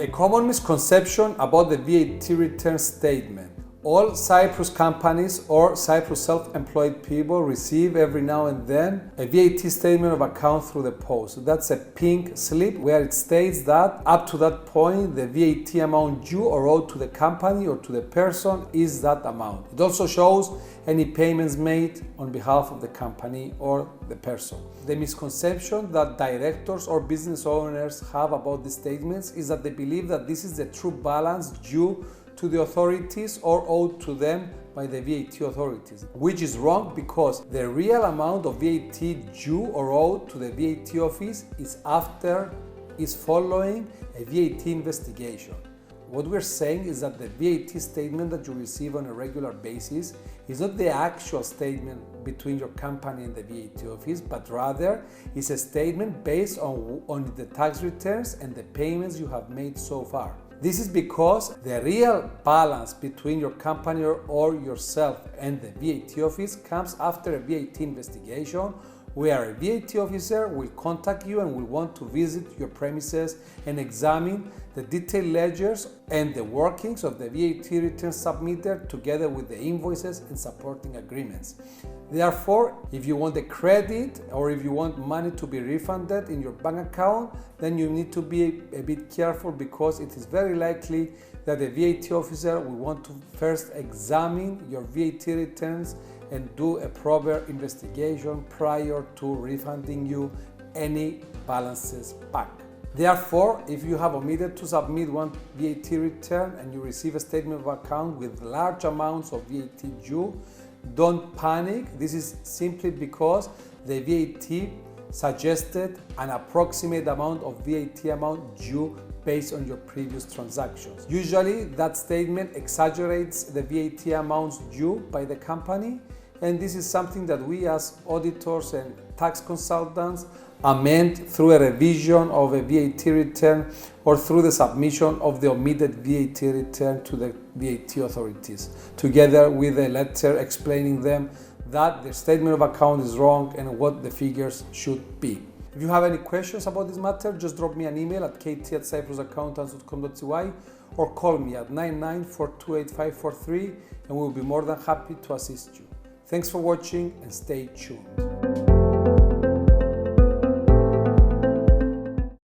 A common misconception about the VAT return statement. All Cyprus companies or Cyprus self-employed people receive every now and then a VAT statement of account through the post. That's a pink slip where it states that up to that point the VAT amount due or owed to the company or to the person is that amount. It also shows any payments made on behalf of the company or the person. The misconception that directors or business owners have about these statements is that they believe that this is the true balance due to the authorities or owed to them by the VAT authorities, which is wrong because the real amount of VAT due or owed to the VAT office is following a VAT investigation. What we're saying is that the VAT statement that you receive on a regular basis is not the actual statement between your company and the VAT office, but rather is a statement based on the tax returns and the payments you have made so far. This is because the real balance between your company or yourself and the VAT office comes after a VAT investigation, where a VAT officer will contact you and will want to visit your premises and examine the detailed ledgers and the workings of the VAT return submitted together with the invoices and supporting agreements. Therefore, if you want a credit or if you want money to be refunded in your bank account, then you need to be a bit careful because it is very likely that the VAT officer will want to first examine your VAT returns and do a proper investigation prior to refunding you any balances back. Therefore, if you have omitted to submit one VAT return and you receive a statement of account with large amounts of VAT due, don't panic. This is simply because the VAT suggested an approximate amount of VAT amount due based on your previous transactions. Usually, that statement exaggerates the VAT amounts due by the company, and this is something that we as auditors and tax consultants amend through a revision of a VAT return or through the submission of the omitted VAT return to the VAT authorities, together with a letter explaining them that the statement of account is wrong and what the figures should be. If you have any questions about this matter, just drop me an email at kt@cyprusaccountants.com.cy or call me at 99428543 and we'll be more than happy to assist you. Thanks for watching and stay tuned.